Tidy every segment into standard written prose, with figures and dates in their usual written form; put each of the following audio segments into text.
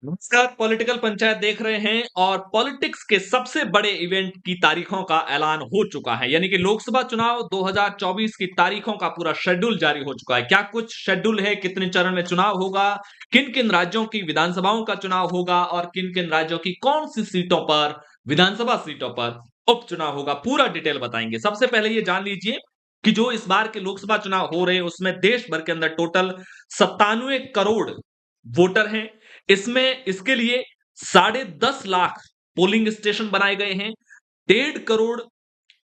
नमस्कार। पॉलिटिकल पंचायत देख रहे हैं और पॉलिटिक्स के सबसे बड़े इवेंट की तारीखों का ऐलान हो चुका है, यानी कि लोकसभा चुनाव 2024 की तारीखों का पूरा शेड्यूल जारी हो चुका है। क्या कुछ शेड्यूल है, कितने चरण में चुनाव होगा, किन किन राज्यों की विधानसभाओं का चुनाव होगा और किन किन राज्यों की कौन सी सीटों पर, विधानसभा सीटों पर उपचुनाव होगा, पूरा डिटेल बताएंगे। सबसे पहले ये जान लीजिए कि जो इस बार के लोकसभा चुनाव हो रहे हैं उसमें देश भर के अंदर टोटल 97 करोड़ वोटर हैं। इसमें इसके लिए 10.5 लाख पोलिंग स्टेशन बनाए गए हैं। 1.5 करोड़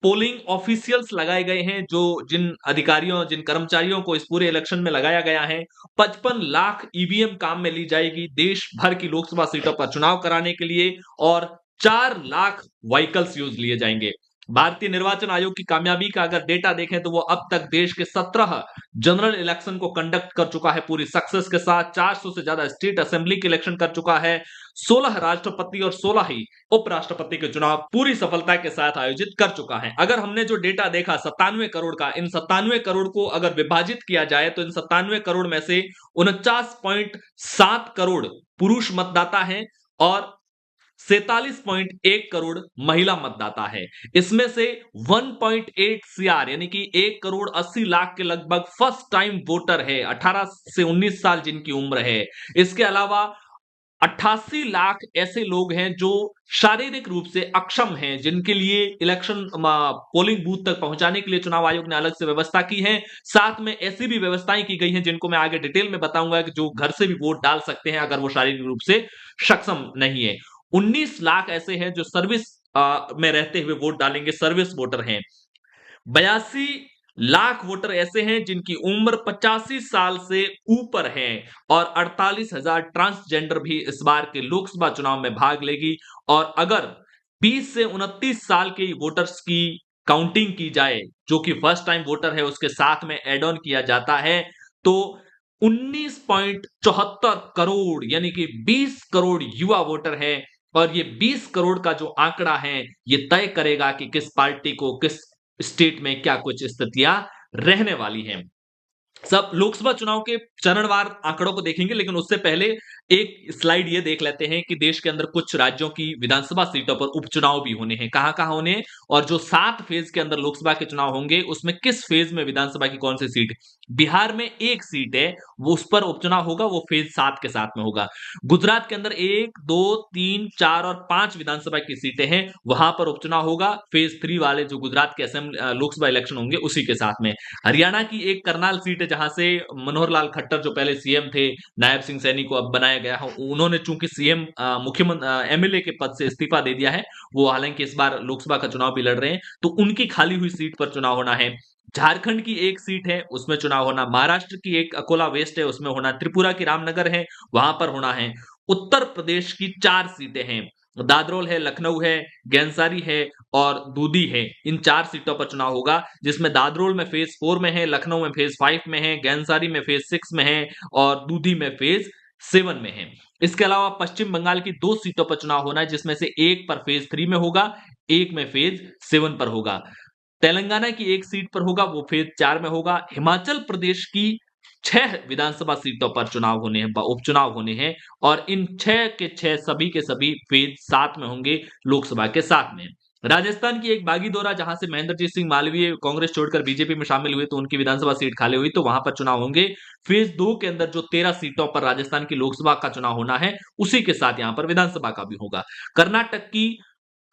पोलिंग ऑफिशियल्स लगाए गए हैं, जो जिन अधिकारियों, जिन कर्मचारियों को इस पूरे इलेक्शन में लगाया गया है। 55 लाख ईवीएम काम में ली जाएगी देश भर की लोकसभा सीटों पर चुनाव कराने के लिए और 4 लाख व्हीकल्स यूज लिए जाएंगे। भारतीय निर्वाचन आयोग की कामयाबी का अगर डेटा देखें तो वो अब तक देश के 17 जनरल इलेक्शन को कंडक्ट कर चुका है पूरी सक्सेस के साथ। 400 से ज्यादा स्टेट असेंबली के इलेक्शन कर चुका है। 16 राष्ट्रपति और 16 ही उपराष्ट्रपति के चुनाव पूरी सफलता के साथ आयोजित कर चुका है। अगर हमने जो डेटा देखा 97 करोड़ का, इन 97 करोड़ को अगर विभाजित किया जाए तो इन 97 करोड़ में से 49.7 करोड़ पुरुष मतदाता हैं और 47.1 करोड़ महिला मतदाता है। इसमें से 1.8 सीआर यानी कि 1 करोड़ 80 लाख के लगभग फर्स्ट टाइम वोटर है, 18 से 19 साल जिनकी उम्र है। इसके अलावा 88 लाख ऐसे लोग हैं जो शारीरिक रूप से अक्षम हैं, जिनके लिए इलेक्शन पोलिंग बूथ तक पहुंचाने के लिए चुनाव आयोग ने अलग से व्यवस्था की है। साथ में ऐसी भी व्यवस्थाएं की गई हैं जिनको मैं आगे डिटेल में बताऊंगा कि जो घर से भी वोट डाल सकते हैं अगर वो शारीरिक रूप से सक्षम नहीं है। 19 लाख ऐसे हैं जो सर्विस में रहते हुए वोट डालेंगे, सर्विस वोटर हैं। 82 लाख वोटर ऐसे हैं जिनकी उम्र 85 साल से ऊपर है और 48,000 ट्रांसजेंडर भी इस बार के लोकसभा चुनाव में भाग लेगी। और अगर 20 से 29 साल के वोटर्स की काउंटिंग की जाए, जो कि फर्स्ट टाइम वोटर है, उसके साथ में एड ऑन किया जाता है तो 19.74 करोड़ यानी कि 20 करोड़ युवा वोटर है। और ये 20 करोड़ का जो आंकड़ा है ये तय करेगा कि किस पार्टी को किस स्टेट में क्या कुछ स्थितियां रहने वाली हैं। सब लोकसभा चुनाव के चरणवार आंकड़ों को देखेंगे, लेकिन उससे पहले एक स्लाइड ये देख लेते हैं कि देश के अंदर कुछ राज्यों की विधानसभा सीटों पर उपचुनाव भी होने हैं, कहां-कहां होने हैं और जो 7 फेज के अंदर लोकसभा के चुनाव होंगे उसमें किस फेज में विधानसभा की कौन सी सीट। बिहार में एक सीट है, वो उस पर उपचुनाव होगा, वो फेज 7 के साथ में होगा। गुजरात के अंदर 1, 2, 3, 4 और 5 विधानसभा की सीटें हैं, वहां पर उपचुनाव होगा फेज 3 वाले जो गुजरात के लोकसभा इलेक्शन होंगे उसी के साथ में। हरियाणा की एक करनाल सीट है जहां से मनोहर लाल खट्टर जो पहले सीएम थे, नायब सिंह सैनी को अब बनाया गया है, उन्होंने चूंकि सीएम मुख्यमंत्री एमएलए के पद से इस्तीफा दे दिया है, वो हालांकि इस बार लोकसभा का चुनाव भी लड़ रहे हैं, तो उनकी खाली हुई सीट पर चुनाव होना है। झारखंड की एक सीट है उसमें चुनाव होना, महाराष्ट्र की एक अकोला वेस्ट है उसमें होना, त्रिपुरा की रामनगर है वहां पर होना है। उत्तर प्रदेश की 4 सीटें हैं, दादरोल है, लखनऊ है, गैंसारी है और दूदी है। इन 4 सीटों पर चुनाव होगा, जिसमें दादरोल में फेज 4 में है, लखनऊ में फेज 5 में है, गैंसारी में फेज 6 में है और दूदी में फेज 7 में है। इसके अलावा पश्चिम बंगाल की 2 सीटों पर चुनाव होना है, जिसमें से एक पर फेज 3 में होगा, एक में फेज 7 पर होगा। तेलंगाना की एक सीट पर होगा, वो फेज 4 में होगा। हिमाचल प्रदेश की 6 विधानसभा सीटों पर चुनाव होने हैं, उपचुनाव होने हैं और इन 6 के 6 सभी के सभी फेज 7 में होंगे लोकसभा के साथ में। राजस्थान की एक बागी दौरा जहां से महेंद्रजीत सिंह मालवीय कांग्रेस छोड़कर बीजेपी में शामिल हुए तो उनकी विधानसभा सीट खाली हुई, तो वहां पर चुनाव होंगे। फेज 2 के अंदर जो 13 सीटों पर राजस्थान की लोकसभा का चुनाव होना है उसी के साथ यहां पर विधानसभा का भी होगा। कर्नाटक की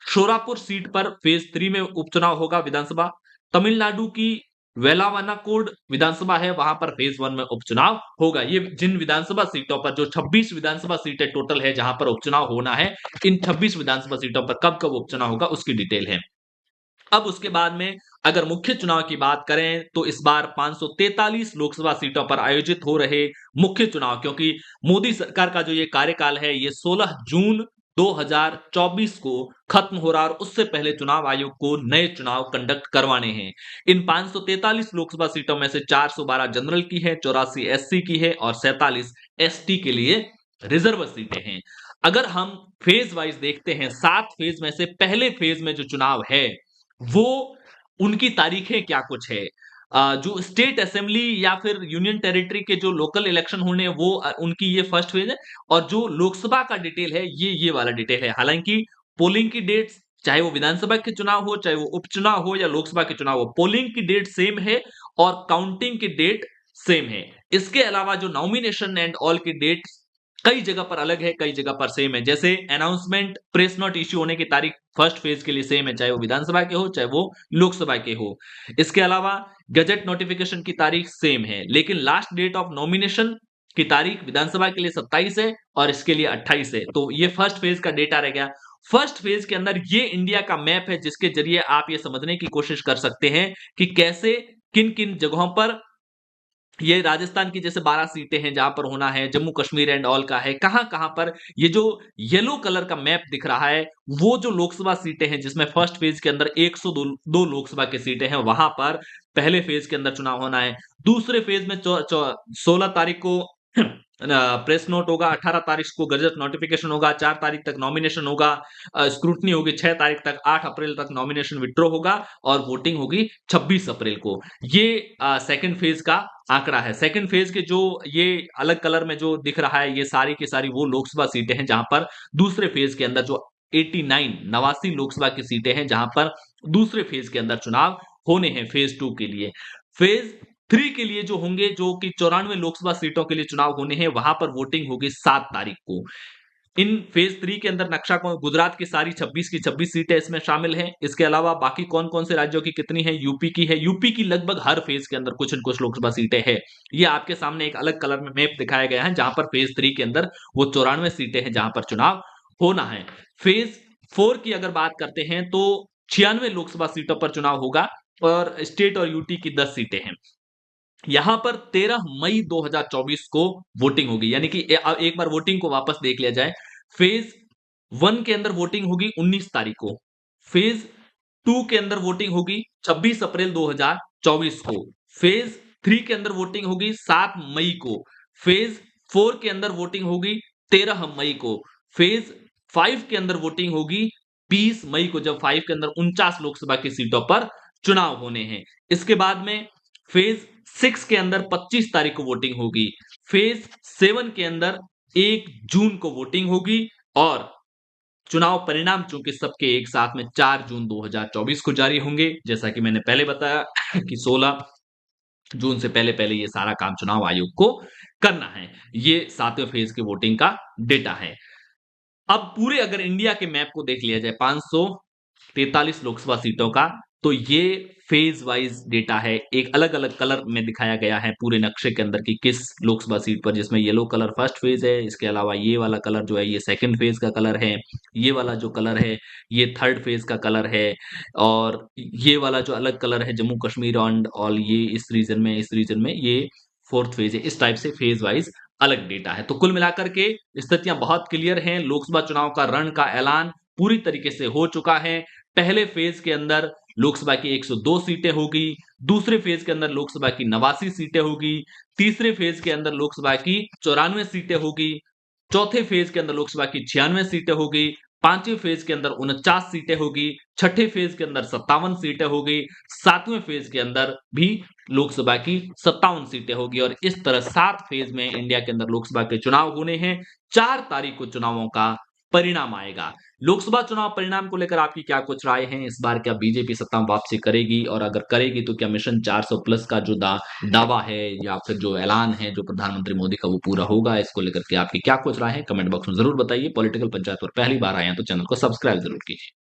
शोरापुर सीट पर फेज 3 में उपचुनाव होगा विधानसभा। तमिलनाडु की वेलावनाकोड विधानसभा है, वहां पर फेज 1 में उपचुनाव होगा। ये जिन विधानसभा सीटों पर, जो 26 विधानसभा सीटें टोटल है जहां पर उपचुनाव होना है, इन 26 विधानसभा सीटों पर कब कब उपचुनाव होगा उसकी डिटेल है। अब उसके बाद में अगर मुख्य चुनाव की बात करें तो इस बार 543 लोकसभा सीटों पर आयोजित हो रहे मुख्य चुनाव, क्योंकि मोदी सरकार का जो ये कार्यकाल है ये 16 जून 2024 को खत्म हो रहा है और उससे पहले चुनाव आयोग को नए चुनाव कंडक्ट करवाने हैं। इन 543 लोकसभा सीटों में से 412 जनरल की है, 84 एससी की है और 47 एसटी के लिए रिजर्व सीटें हैं। अगर हम फेज वाइज देखते हैं, 7 फेज में से पहले फेज में जो चुनाव है वो उनकी तारीखें क्या कुछ है। जो स्टेट असेंबली या फिर यूनियन टेरिटरी के जो लोकल इलेक्शन होने वो उनकी ये फर्स्ट फेज है। और जो लोकसभा का डिटेल है ये वाला डिटेल है। हालांकि पोलिंग की डेट्स, चाहे वो विधानसभा के चुनाव हो, चाहे वो उपचुनाव हो या लोकसभा के चुनाव हो, पोलिंग की डेट सेम है और काउंटिंग की डेट सेम है। इसके अलावा जो नॉमिनेशन एंड ऑल की डेट कई जगह पर अलग है, कई जगह पर सेम है। जैसे अनाउंसमेंट, प्रेस नोट इश्यू होने की तारीख फर्स्ट फेज के लिए सेम है, चाहे वो विधानसभा के हो चाहे वो लोकसभा के हो। इसके अलावा गजट नोटिफिकेशन की तारीख सेम है, लेकिन लास्ट डेट ऑफ नॉमिनेशन की तारीख विधानसभा के लिए 27 है और इसके लिए 28 है। तो ये फर्स्ट फेज का डेटा रह गया। फर्स्ट फेज के अंदर ये इंडिया का मैप है, जिसके जरिए आप ये समझने की कोशिश कर सकते हैं कि कैसे किन किन जगहों पर ये राजस्थान की जैसे 12 सीटें हैं जहां पर होना है, जम्मू कश्मीर एंड ऑल का है, कहां-कहां पर ये जो येलो कलर का मैप दिख रहा है, वो जो लोकसभा सीटें हैं जिसमें फर्स्ट फेज के अंदर 102 दो लोकसभा की सीटें हैं, वहां पर पहले फेज के अंदर चुनाव होना है। दूसरे फेज में 16 तारीख को प्रेस नोट होगा, 18 तारीख को गजट नोटिफिकेशन होगा, 4 तारीख तक नॉमिनेशन होगा, स्क्रूटनी होगी 6 तारीख तक, 8 अप्रैल तक नॉमिनेशन विथड्रॉ होगा और वोटिंग होगी 26 अप्रैल को। ये सेकंड फेज का आंकड़ा है। सेकंड फेज के जो ये अलग कलर में जो दिख रहा है, ये सारी की सारी वो लोकसभा सीटें हैं जहां पर दूसरे फेज के अंदर जो 89 लोकसभा की सीटें हैं जहां पर दूसरे फेज के अंदर चुनाव होने हैं फेज 2 के लिए। फेज 3 के लिए जो होंगे, जो कि 94 लोकसभा सीटों के लिए चुनाव होने हैं, वहां पर वोटिंग होगी 7 तारीख को। इन फेज 3 के अंदर नक्शा कौन, गुजरात की सारी 26 की 26 सीटें इसमें शामिल हैं। इसके अलावा बाकी कौन-कौन से राज्यों की कितनी है, यूपी की है। यूपी की लगभग हर फेज के अंदर कुछ न कुछ लोकसभा सीटें हैं। ये आपके सामने एक अलग कलर में मैप दिखाया गया है, जहां पर फेज 3 के अंदर वो 94 सीटें हैं जहां पर चुनाव होना है। फेज 4 की अगर बात करते हैं तो 96 लोकसभा सीटों पर चुनाव होगा और स्टेट और यूटी की 10 सीटें हैं। यहां पर 13 मई 2024 को वोटिंग होगी, यानी कि एक बार वोटिंग को वापस देख लिया जाए। फेज 1 के अंदर वोटिंग होगी 19 तारीख को, फेज 2 के अंदर वोटिंग होगी 26 अप्रैल 2024 को, फेज 3 के अंदर वोटिंग होगी 7 मई को, फेज 4 के अंदर वोटिंग होगी 13 मई को, फेज 5 के अंदर वोटिंग होगी 20 मई को, जब 5 के अंदर 49 लोकसभा की सीटों पर चुनाव होने हैं। इसके बाद में फेज 6 के अंदर 25 तारीख को वोटिंग होगी, फेज 7 के अंदर 1 जून को वोटिंग होगी और चुनाव परिणाम चूंकि सबके एक साथ में 4 जून 2024 को जारी होंगे। जैसा कि मैंने पहले बताया कि 16 जून से पहले-पहले ये सारा काम चुनाव आयोग को करना है। ये 7वें फेज के वोटिंग का डेटा है। अब पूरे अगर इंडिया के मैप को देख लिया जाए 543 लोकसभा सीटों का, तो ये फेज वाइज डेटा है। एक अलग-अलग कलर में दिखाया गया है पूरे नक्शे के अंदर कि किस लोकसभा सीट पर, जिसमें येलो कलर फर्स्ट फेज है, इसके अलावा ये वाला कलर जो है ये सेकंड फेज का कलर है, ये वाला जो कलर है ये थर्ड फेज का कलर है और ये वाला जो अलग कलर है जम्मू कश्मीर एंड ऑल, ये इस रीजन में ये फोर्थ फेज है। इस टाइप से फेज वाइज अलग डेटा है। तो कुल मिलाकर के स्थितियां बहुत क्लियर हैं। लोकसभा चुनाव का रण का ऐलान पूरी तरीके से हो चुका है। पहले फेज के अंदर लोकसभा की 102 सीटें होगी, दूसरे फेज के अंदर लोकसभा की 89 सीटें होगी, तीसरे फेज के अंदर लोकसभा की 94 सीटें होगी, चौथे फेज के अंदर लोकसभा की 96 सीटें होगी, पांचवें फेज के अंदर 49 सीटें होगी, छठे फेज के अंदर 57 सीटें होगी, सातवें फेज के अंदर भी लोकसभा की 57 सीटें होगी और इस तरह 7 फेज में इंडिया के अंदर लोकसभा के चुनाव होने हैं। 4 तारीख को चुनावों का परिणाम आएगा। लोकसभा चुनाव परिणाम को लेकर आपकी क्या कुछ राय है? इस बार क्या बीजेपी सत्ता में वापसी करेगी और अगर करेगी तो क्या मिशन 400 प्लस का जो दावा है या फिर जो ऐलान है जो प्रधानमंत्री मोदी का वो पूरा होगा? इसको लेकर के आपकी क्या कुछ राय है? कमेंट बॉक्स में जरूर बताइए। पॉलिटिकल पंचायत पर पहली बार आए हैं तो चैनल को सब्सक्राइब जरूर कीजिए।